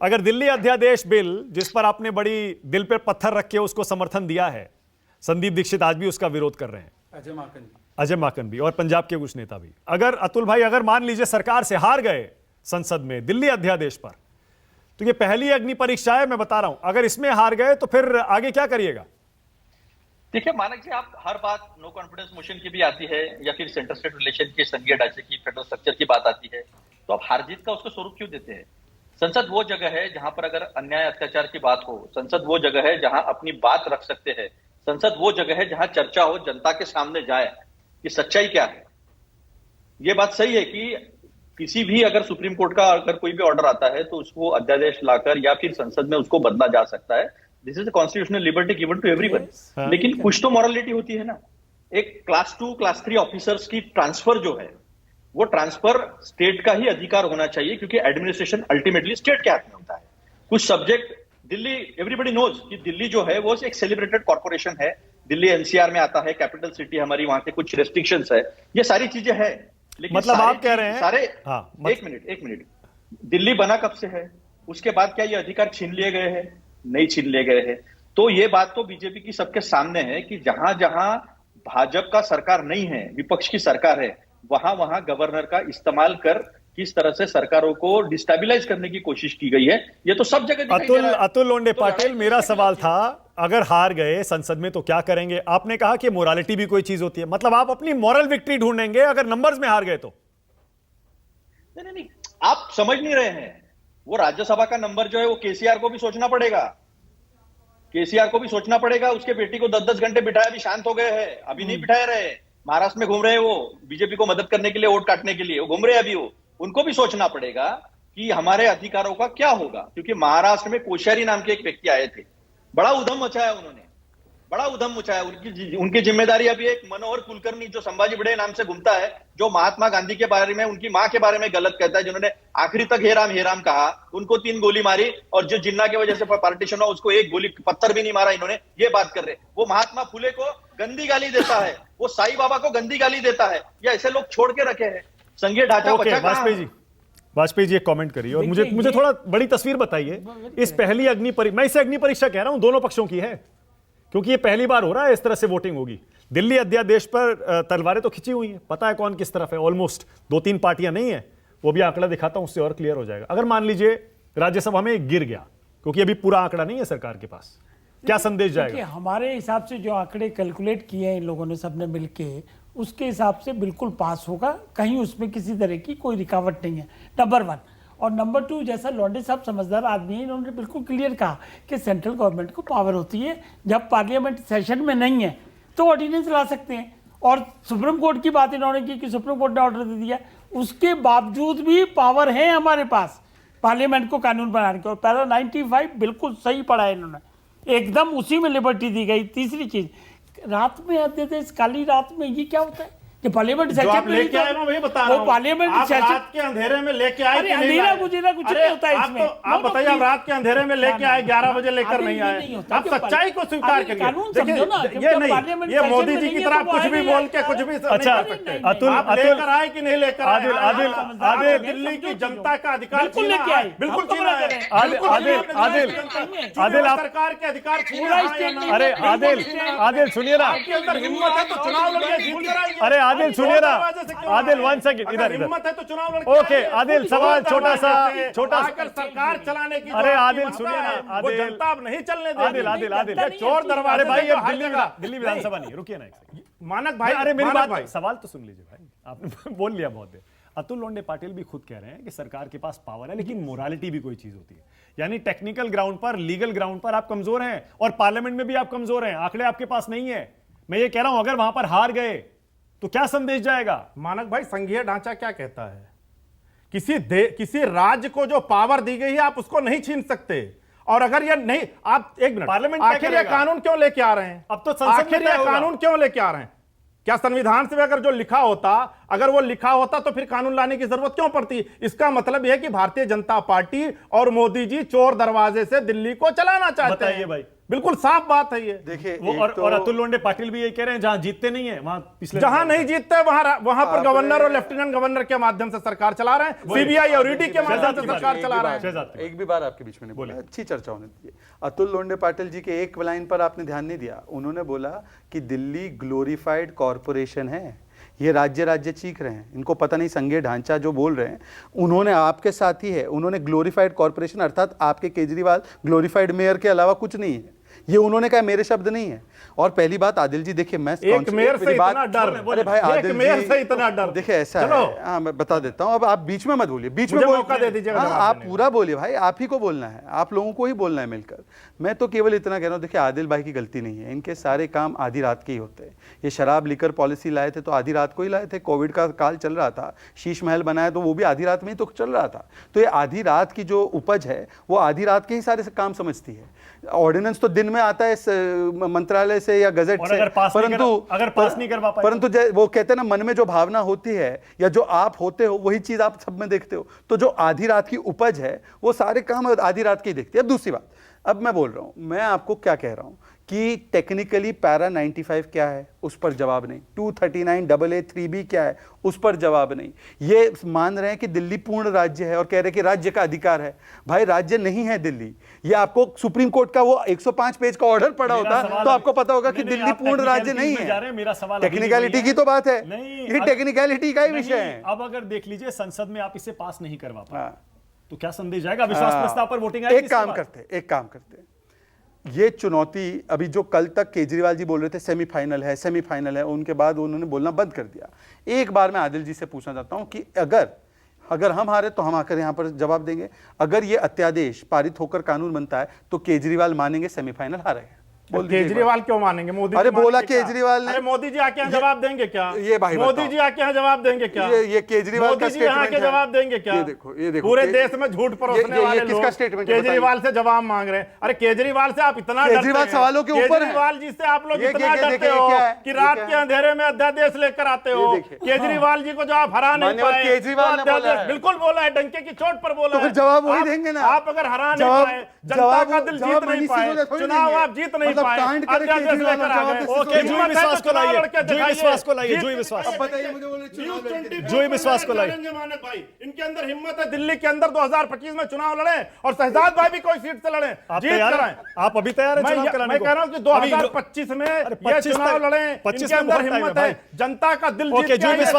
अगर दिल्ली अध्यादेश बिल जिस पर आपने बड़ी दिल पर पत्थर रख के उसको समर्थन दिया है, संदीप दीक्षित आज भी उसका विरोध कर रहे हैं, अजय माकन भी और पंजाब के कुछ नेता भी। अगर अतुल भाई, अगर मान लीजिए सरकार से हार गए संसद में दिल्ली अध्यादेश पर, तो ये पहली अग्नि परीक्षा है, मैं बता रहा हूं। अगर इसमें हार गए तो फिर आगे क्या करिएगा? देखिए मानक जी, आप हर बात नो कॉन्फिडेंस मोशन की भी आती है या फिर सेंटर स्टेट रिलेशन के संघीय ढांचे की, फेडरल स्ट्रक्चर की बात आती है, तो आप हार जीत का उसको स्वरूप क्यों देते हैं? संसद वो जगह है जहां पर अगर अन्याय अत्याचार की बात हो, संसद वो जगह है जहां अपनी बात रख सकते हैं, संसद वो जगह है जहां चर्चा हो, जनता के सामने जाए कि सच्चाई क्या है। ये बात सही है कि किसी भी अगर सुप्रीम कोर्ट का अगर कोई भी ऑर्डर आता है तो उसको अध्यादेश लाकर या फिर संसद में उसको बदला जा सकता है। This is constitutional liberty given to everyone. लेकिन कुछ तो मॉरलिटी होती है ना। एक क्लास 2 क्लास 3 ऑफिसर्स की ट्रांसफर जो है, वो ट्रांसफर स्टेट का ही अधिकार होना चाहिए, क्योंकि एडमिनिस्ट्रेशन अल्टीमेटली स्टेट के हाथ में होता है। कुछ सब्जेक्ट दिल्ली, एवरीबडी नोज कि दिल्ली जो है वो एक सेलिब्रेटेड कॉर्पोरेशन है, दिल्ली एनसीआर में आता है, कैपिटल सिटी हमारी, वहां के कुछ रेस्ट्रिक्शंस है, ये सारी चीजें हैं। लेकिन मतलब आप कह रहे हैं सारे एक मिनट, दिल्ली बना कब से है? उसके बाद क्या ये अधिकार छीन लिए गए हैं? नहीं छीन लिए गए हैं। तो ये बात तो बीजेपी की सबके सामने है कि जहां जहां भाजपा का सरकार नहीं है, विपक्ष की सरकार है, वहां वहां गवर्नर का इस्तेमाल कर किस तरह से सरकारों को डिस्टेबलाइज करने की कोशिश की गई है, ये तो सब जगह दिखाई दे रहा है। अतुल लोंडे पाटिल, मेरा सवाल था अगर हार गए संसद में तो क्या करेंगे? आपने कहा कि मोरालिटी भी कोई चीज होती है, मतलब आप अपनी मॉरल विक्ट्री ढूंढेंगे अगर नंबर्स में हार गए तो? नहीं, आप समझ नहीं रहे हैं। वो राज्यसभा का नंबर जो है वो केसीआर को भी सोचना पड़ेगा, केसीआर को भी सोचना पड़ेगा। उसके बेटी को 10-10 घंटे बिठाया, अभी शांत हो गए हैं, अभी नहीं बिठाए रहे। महाराष्ट्र में घूम रहे हैं, वो बीजेपी को मदद करने के लिए, वोट काटने के लिए वो घूम रहे हैं अभी। वो उनको भी सोचना पड़ेगा कि हमारे अधिकारों का क्या होगा, क्योंकि महाराष्ट्र में कोश्यारी नाम के एक व्यक्ति आए थे, बड़ा उधम मचाया उन्होंने, बड़ा उधम मचाया। उनकी जिम्मेदारी अभी एक मनोहर कुलकर्णी जो संभाजी बड़े नाम से घूमता है, जो महात्मा गांधी के बारे में, उनकी मां के बारे में गलत कहता है, जिन्होंने आखिरी तक हे राम कहा, उनको 3 गोली मारी, और जो जिन्ना की वजह से पार्टीशन हुआ उसको 1 गोली पत्थर भी नहीं मारा इन्होंने। ये बात कर रहे, वो महात्मा फुले को गंदी गाली देता है, वो साईं बाबा को गंदी गाली देता है। ये ऐसे लोग छोड़ के रखे हैं, संघीय ढांचा बचा। वाजपेयी जी एक कमेंट करिए और मुझे थोड़ा बड़ी तस्वीर बताइए इस पहली मैं इसे अग्नि परीक्षा कह रहा हूं, दोनों पक्षों की है, क्योंकि ये पहली बार हो रहा है इस तरह से वोटिंग होगी। दिल्ली अध्यादेश पर तलवारें तो खिंची हुई हैं, पता है कौन किस तरफ है, ऑलमोस्ट 2-3 पार्टियां नहीं है। वो भी आंकड़ा दिखाता हूं, उससे और क्लियर हो जाएगा। अगर मान लीजिए राज्यसभा में गिर गया, क्योंकि अभी पूरा आंकड़ा नहीं है सरकार के पास, क्या संदेश जाएगा? हमारे हिसाब से जो आंकड़े कैलकुलेट किए हैं इन लोगों ने सबने मिलके, उसके हिसाब से बिल्कुल पास होगा, कहीं उसमें किसी तरह की कोई रुकावट नहीं है, नंबर 1। और नंबर 2, जैसा लॉन्डे साहब समझदार आदमी है, इन्होंने बिल्कुल क्लियर कहा कि सेंट्रल गवर्नमेंट को पावर होती है, जब पार्लियामेंट सेशन में नहीं है तो ऑर्डिनेंस ला सकते हैं। और सुप्रीम कोर्ट की बात इन्होंने की कि सुप्रीम कोर्ट ने ऑर्डर दे दिया, उसके बावजूद भी पावर है हमारे पास पार्लियामेंट को कानून बनाने की। और पैरा 95 बिल्कुल सही पढ़ा है इन्होंने, एकदम उसी में लिबर्टी दी गई। तीसरी चीज, रात में अध्यादेश, काली रात में, ये क्या होता है? जो पार्लियामेंट सेशन में लेके आए, मैं वही बता रहा हूं। पार्लियामेंट सेशन रात के अंधेरे में लेके आए कि नहीं? अंधेरा मुझेरा कुछ नहीं होता है इसमें। आप बताइए, आप रात के अंधेरे में लेके आए, 11 बजे लेकर नहीं आए। आप सच्चाई को स्वीकार करिए। ये नहीं, ये मोदी जी की तरह कुछ भी बोल के कुछ भी अच्छा, आप लेकर आए कि नहीं लेकर आए? दिल्ली की जनता का अधिकार लेके आए, बिल्कुल छीना है। आदिल, सरकार के अधिकार छीना है। अरे आदिल सुनिए ना, आपके अंदर हिम्मत है तो चुनाव लड़के जीत कर आइए। अरे आदिल सुनिए ना, आदिल 1 सेकंड, इधर हिम्मत है तो चुनाव लड़के। ओके आदिल, सवाल छोटा सा सरकार चलाने की। अरे आदिल सुनिए ना, वो जनता अब नहीं चलने देगी। आदिल चोर दरवाजे। अरे भाई, ये दिल्ली विधानसभा नहीं, रुकिए ना एक सेकंड। मानक भाई, अरे मेरी बात, सवाल तो सुन लीजिए भाई, आपने बोल लिया बहुत देर। अतुल लोंडे पाटिल भी खुद कह रहे हैं कि सरकार के पास पावर है, लेकिन मोरालिटी भी कोई चीज होती है। यानी टेक्निकल ग्राउंड पर, लीगल ग्राउंड पर आप कमजोर हैं, और पार्लियामेंट में भी आप कमजोर हैं, आंकड़े आपके पास नहीं है। मैं ये कह रहा हूं, अगर वहां पर हार गए तो क्या संदेश जाएगा? मानक भाई, संघीय ढांचा क्या कहता है? किसी राज्य को जो पावर दी गई है आप उसको नहीं छीन सकते। और अगर ये नहीं, आप एक मिनट, पार्लियामेंट आखिर ये कानून क्यों लेके आ रहे हैं? अब तो आखिर ये कानून क्यों लेके आ रहे हैं? क्या संविधान से अगर जो लिखा होता, अगर वो लिखा होता तो फिर कानून लाने की जरूरत क्यों पड़ती? इसका मतलब यह है कि भारतीय जनता पार्टी और मोदी जी चोर दरवाजे से दिल्ली को चलाना चाहते हैं। बताइए भाई, बिल्कुल साफ बात है ये। देखिए वो एक और अतुल लोंडे पाटिल भी ये कह रहे हैं जहां जीतते नहीं है वहां पिछले जहां नहीं जीतते वहां पर गवर्नर और लेफ्टिनेंट गवर्नर के माध्यम से सरकार चला रहे हैं, सीबीआई और ईडी के माध्यम से सरकार चला रहे हैं। एक भी बार आपके बीच में नहीं बोला, अच्छी चर्चा होने दीजिए। अतुल लोंडे पाटिल जी के एक लाइन पर आपने ध्यान नहीं दिया, उन्होंने बोला कि दिल्ली ग्लोरीफाइड कॉरपोरेशन है, ये राज्य राज्य चीख रहे हैं, इनको पता नहीं संघीय ढांचा जो बोल रहे हैं, उन्होंने आपके साथ ही है, उन्होंने ग्लोरीफाइड कॉरपोरेशन अर्थात आपके केजरीवाल ग्लोरीफाइड मेयर के अलावा कुछ नहीं है, ये उन्होंने कहा, मेरे शब्द नहीं है। और पहली बात आदिल जी देखिए, मैं एक मेयर से इतना डर, अरे भाई आदिल मेयर से इतना डर, देखिए ऐसा है, हाँ मैं बता देता हूँ, अब आप बीच में मत बोलिए, बीच में मौका दे दीजिए, आप पूरा बोलिए भाई, आप ही को बोलना है, आप लोगों को ही बोलना है मिलकर। मैं तो केवल इतना कह रहा हूँ, देखिए आदिल भाई की गलती नहीं है, इनके सारे काम आधी रात के ही होते हैं। ये शराब लिकर पॉलिसी लाए थे तो आधी रात को ही लाए थे, कोविड का काल चल रहा था, शीश महल बनाया तो वो भी आधी रात में ही तो चल रहा था। तो ये आधी रात की जो उपज है वो आधी रात के ही सारे काम समझती है। ऑर्डिनेंस तो दिन में आता है मंत्रालय से या गजट से, परंतु वो कहते हैं ना, मन में जो भावना होती है या जो आप होते हो वही चीज आप सब में देखते हो। तो जो आधी रात की उपज है वो सारे काम आधी रात की देखती है। अब दूसरी बात, अब मैं बोल रहा हूं, मैं आपको क्या कह रहा हूं कि टेक्निकली पैरा 95 क्या है उस पर जवाब नहीं, 239AA3B क्या है उस पर जवाब नहीं। ये मान रहे हैं कि दिल्ली पूर्ण राज्य है और कह रहे हैं कि राज्य का अधिकार है। भाई राज्य नहीं है दिल्ली, ये आपको सुप्रीम कोर्ट का वो 105 पेज का ऑर्डर पढ़ा होता तो आपको पता होगा कि दिल्ली पूर्ण राज्य नहीं है। मेरा सवाल टेक्निकलिटी की तो बात है, नहीं, ये टेक्निकलिटी का ही विषय है। अब अगर देख लीजिए संसद में आप इसे पास नहीं करवा पाए हाँ। तो क्या संदेश जाएगा? विश्वास प्रस्ताव पर वोटिंग आएगी? एक काम करते ये चुनौती अभी जो कल तक केजरीवाल जी बोल रहे थे सेमीफाइनल है, उनके बाद उन्होंने बोलना बंद कर दिया। एक बार मैं आदिल जी से पूछना चाहता हूं कि अगर हम हारे तो हम आकर यहां पर जवाब देंगे, अगर ये अत्यादेश पारित होकर कानून बनता है तो केजरीवाल मानेंगे सेमीफाइनल हारे हैं? केजरीवाल क्यों मानेंगे? मोदी अरे बोला केजरीवाल ने, अरे मोदी जी आके यहाँ जवाब देंगे क्या? ये भाई मोदी जी आके यहाँ जवाब देंगे क्या? ये केजरीवाल का स्टेटमेंट है, जवाब देंगे क्या? ये देखो पूरे देश में झूठ परोसने वाले लोग केजरीवाल से जवाब मांग रहे हैं। अरे केजरीवाल से आप इतना केजरीवाल सवालों के ऊपर है, केजरीवाल जी से आप लोग इतना डरते हो कि रात के अंधेरे में अध्यादेश लेकर आते हो। केजरीवाल जी को जो आप हरा नहीं पाए, केजरीवाल बिल्कुल बोला है, डंके की चोट पर बोला है। जवाब वही देंगे ना। आप अगर हरा नहीं पाए, जनता का दिल जीत नहीं पाए, चुनाव आप जीत नहीं पाए, विश्वास को लाइए, भाई इनके अंदर हिम्मत है, दिल्ली के अंदर 2025 में चुनाव लड़े और शहजाद भाई भी कोई सीट से लड़े, जीत कराएं। आप अभी तैयार हैं चुनाव कराने को? मैं कह रहा हूं कि 2025 में ये चुनाव लड़े, इनके अंदर हिम्मत है, जनता का दिल जीत के